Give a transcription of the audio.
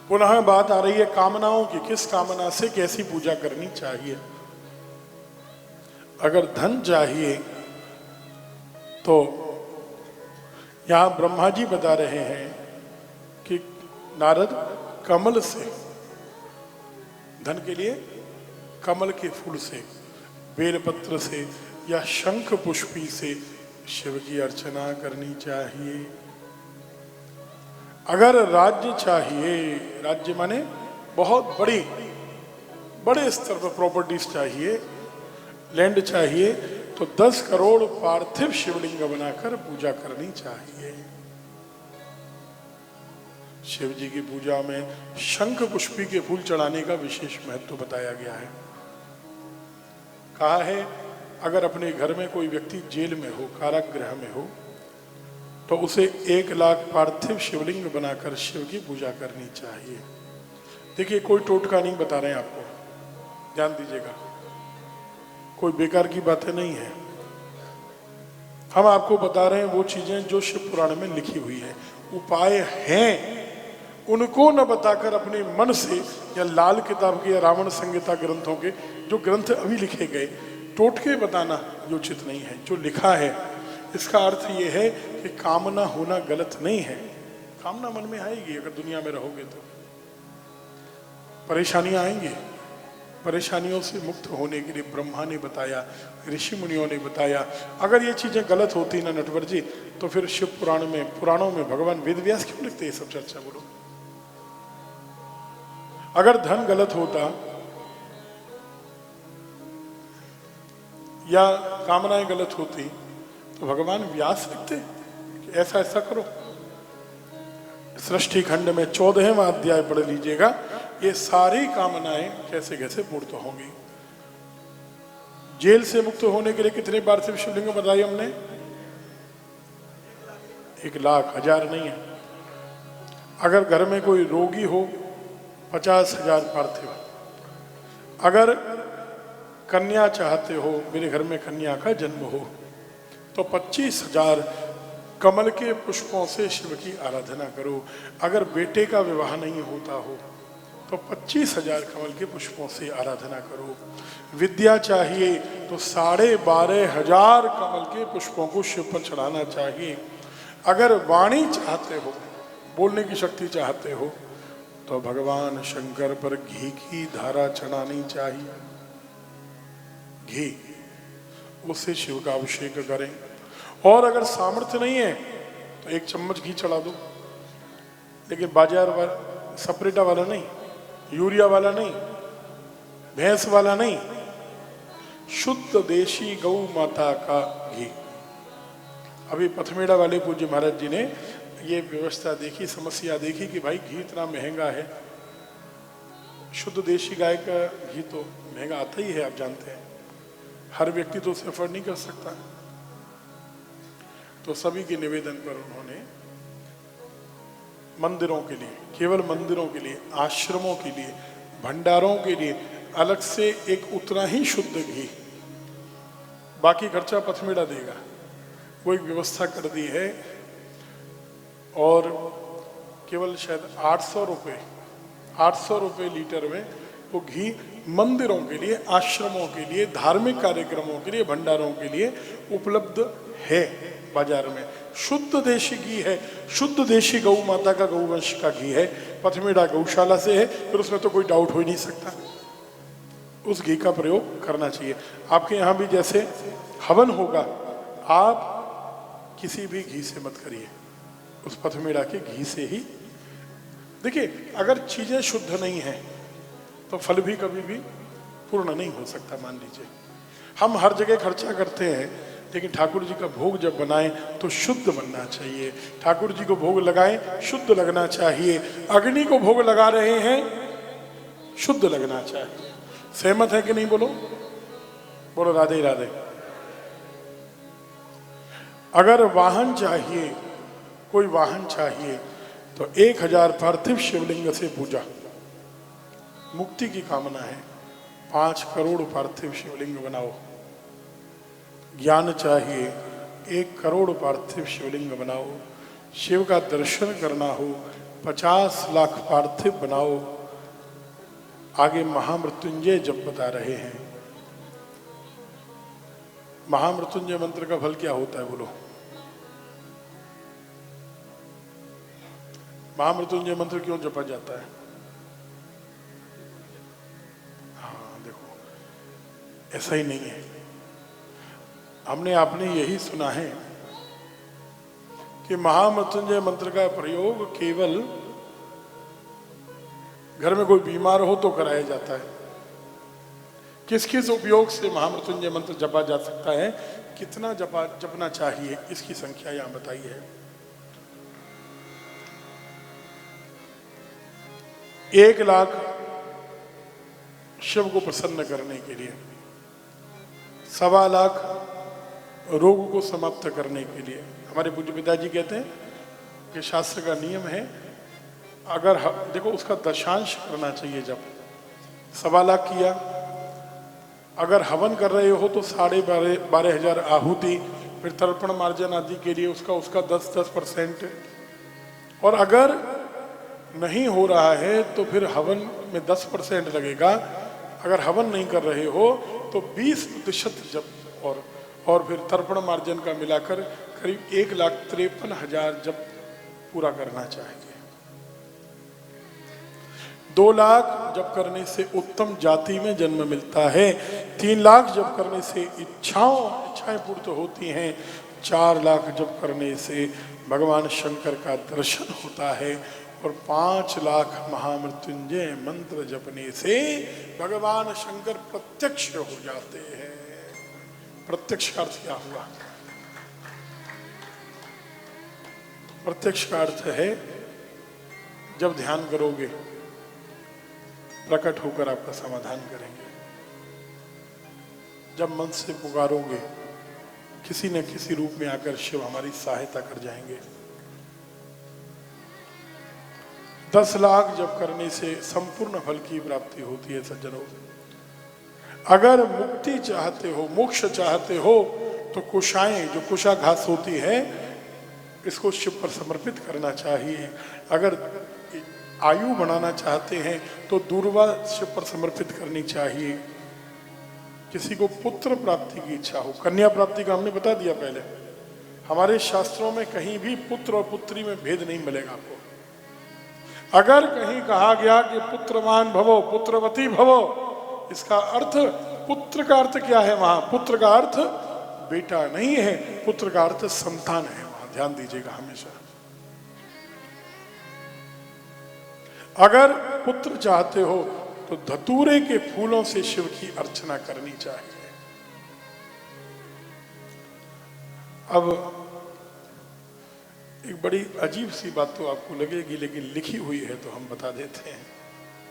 पुनः बात आ रही है कामनाओं की। किस कामना से कैसी पूजा करनी चाहिए? अगर धन चाहिए तो यहां ब्रह्मा जी बता रहे हैं कि नारद कमल से, धन के लिए कमल के फूल से, बेलपत्र से या शंख पुष्पी से शिव की अर्चना करनी चाहिए। अगर राज्य चाहिए, राज्य माने बहुत बड़े स्तर पर प्रॉपर्टीज चाहिए, लैंड चाहिए, तो 10 करोड़ पार्थिव शिवलिंग बनाकर पूजा करनी चाहिए। शिव जी की पूजा में शंख पुष्पी के फूल चढ़ाने का विशेष महत्व बताया गया है। कहा है अगर अपने घर में कोई व्यक्ति जेल में हो, कारागृह में हो, तो उसे 1 लाख पार्थिव शिवलिंग बनाकर शिव की पूजा करनी चाहिए। देखिए कोई टोटका नहीं बता रहे हैं आपको, ध्यान दीजिएगा, कोई बेकार की बातें नहीं है। हम आपको बता रहे हैं वो चीजें जो शिव पुराण में लिखी हुई है, उपाय हैं, उनको न बताकर अपने मन से या लाल किताब के या रावण संहिता ग्रंथों के जो ग्रंथ अभी लिखे गए टोटके बताना उचित नहीं है। जो लिखा है इसका अर्थ ये है कि कामना होना गलत नहीं है। कामना मन में आएगी, अगर दुनिया में रहोगे तो परेशानियां आएंगी। परेशानियों से मुक्त होने के लिए ब्रह्मा ने बताया, ऋषि मुनियों ने बताया। अगर ये चीजें गलत होती ना नटवर जी, तो फिर शिव पुराणों में भगवान वेद व्यास क्यों लिखते हैं सब चर्चा? बोलो, अगर धन गलत होता या कामनाएं गलत होती तो भगवान व्यास लिखते कि ऐसा ऐसा करो। सृष्टि खंड में 14वां अध्याय पढ़ लीजिएगा, ये सारी कामनाएं कैसे कैसे पूर्ण होंगी। जेल से मुक्त होने के लिए कितने पार्थिव शिवलिंग बताई हमने? 1 लाख, 1000 नहीं है। अगर घर में कोई रोगी हो 50,000 पार्थिव। अगर कन्या चाहते हो, मेरे घर में कन्या का जन्म हो, तो 25,000 कमल के पुष्पों से शिव की आराधना करो। अगर बेटे का विवाह नहीं होता हो तो 25,000 कमल के पुष्पों से आराधना करो। विद्या चाहिए तो 12,500 कमल के पुष्पों को शिव पर चढ़ाना चाहिए। अगर वाणी चाहते हो, बोलने की शक्ति चाहते हो, तो भगवान शंकर पर घी की धारा चढ़ानी चाहिए। घी, उससे शिव का अभिषेक करें। और अगर सामर्थ्य नहीं है तो 1 चम्मच घी चढ़ा दो, लेकिन बाजार वाला, सपरेटा वाला नहीं, यूरिया वाला नहीं, भैंस वाला नहीं, शुद्ध देशी गौ माता का घी। अभी पथमेड़ा वाले पूज्य महाराज जी ने ये व्यवस्था देखी, समस्या देखी कि भाई घी इतना महंगा है। शुद्ध देशी गाय का घी तो महंगा आता ही है, आप जानते हैं, हर व्यक्ति तो उसे अफोर्ड नहीं कर सकता। तो सभी के निवेदन पर उन्होंने मंदिरों के लिए, केवल मंदिरों के लिए, आश्रमों के लिए, भंडारों के लिए अलग से एक उतना ही शुद्ध घी, बाकी खर्चा पथमेड़ा देगा, वो एक व्यवस्था कर दी है। और केवल शायद 800 रुपये लीटर में वो घी मंदिरों के लिए, आश्रमों के लिए, धार्मिक कार्यक्रमों के लिए, भंडारों के लिए उपलब्ध है बाजार में। शुद्ध देशी घी है, शुद्ध देशी गौ माता का, गौवंश का घी है, पथमेड़ा गौशाला से है, फिर उसमें तो कोई डाउट हो ही नहीं सकता। उस घी का प्रयोग करना चाहिए। आपके यहाँ भी जैसे हवन होगा, आप किसी भी घी से मत करिए, उस पथमेड़ा के घी से ही। देखिए अगर चीजें शुद्ध नहीं है तो फल भी कभी भी पूर्ण नहीं हो सकता। मान लीजिए हम हर जगह खर्चा करते हैं, लेकिन ठाकुर जी का भोग जब बनाएं तो शुद्ध बनना चाहिए। ठाकुर जी को भोग लगाएं, शुद्ध लगना चाहिए। अग्नि को भोग लगा रहे हैं, शुद्ध लगना चाहिए। सहमत है कि नहीं? बोलो बोलो, राधे राधे। अगर वाहन चाहिए, कोई वाहन चाहिए, तो 1000 पार्थिव शिवलिंग से पूजा। मुक्ति की कामना है, 5 करोड़ पार्थिव शिवलिंग बनाओ। ज्ञान चाहिए, 1 करोड़ पार्थिव शिवलिंग बनाओ। शिव का दर्शन करना हो, 50 लाख पार्थिव बनाओ। आगे महामृत्युंजय जप बता रहे हैं। महामृत्युंजय मंत्र का फल क्या होता है बोलो? महामृत्युंजय मंत्र क्यों जपा जाता है? हाँ देखो, ऐसा ही नहीं है। हमने आपने यही सुना है कि महामृत्युंजय मंत्र का प्रयोग केवल घर में कोई बीमार हो तो कराया जाता है। किस किस उपयोग से महामृत्युंजय मंत्र जपा जा सकता है, कितना जपना चाहिए, इसकी संख्या यहां बताई है। 1 लाख शिव को प्रसन्न करने के लिए, 1.25 लाख रोग को समाप्त करने के लिए। हमारे पूज्य पिताजी कहते हैं कि शास्त्र का नियम है, अगर देखो उसका दशांश करना चाहिए। जब 1.25 लाख किया, अगर हवन कर रहे हो तो 12,500 आहुति, फिर तर्पण मार्जन आदि के लिए उसका 10% और अगर नहीं हो रहा है तो फिर हवन में 10% लगेगा। अगर हवन नहीं कर रहे हो तो 20% जप और फिर तर्पण मार्जन का मिलाकर करीब 1,53,000 जप पूरा करना चाहिए। 2 लाख जप करने से उत्तम जाति में जन्म मिलता है। 3 लाख जप करने से इच्छाएं पूर्ण होती हैं। 4 लाख जप करने से भगवान शंकर का दर्शन होता है और 5 लाख महामृत्युंजय मंत्र जपने से भगवान शंकर प्रत्यक्ष हो जाते हैं। प्रत्यक्ष का अर्थ क्या हुआ? प्रत्यक्ष का अर्थ है जब ध्यान करोगे प्रकट होकर आपका समाधान करेंगे। जब मन से पुकारोगे किसी न किसी रूप में आकर शिव हमारी सहायता कर जाएंगे। 10 लाख जप करने से संपूर्ण फल की प्राप्ति होती है। सज्जनों, अगर मुक्ति चाहते हो, मोक्ष चाहते हो तो कुशाएं, जो कुशा घास होती है, इसको शिव पर समर्पित करना चाहिए। अगर आयु बढ़ाना चाहते हैं तो दूर्वा शिव पर समर्पित करनी चाहिए। किसी को पुत्र प्राप्ति की इच्छा हो, कन्या प्राप्ति का हमने बता दिया पहले। हमारे शास्त्रों में कहीं भी पुत्र और पुत्री में भेद नहीं मिलेगा आपको। अगर कहीं कहा गया कि पुत्रवान भवो पुत्रवती भवो, इसका अर्थ, पुत्र का अर्थ क्या है? वहां पुत्र का अर्थ बेटा नहीं है, पुत्र का अर्थ संतान है। वहां ध्यान दीजिएगा हमेशा। अगर पुत्र चाहते हो तो धतूरे के फूलों से शिव की अर्चना करनी चाहिए। अब एक बड़ी अजीब सी बात तो आपको लगेगी, लेकिन लिखी हुई है तो हम बता देते हैं।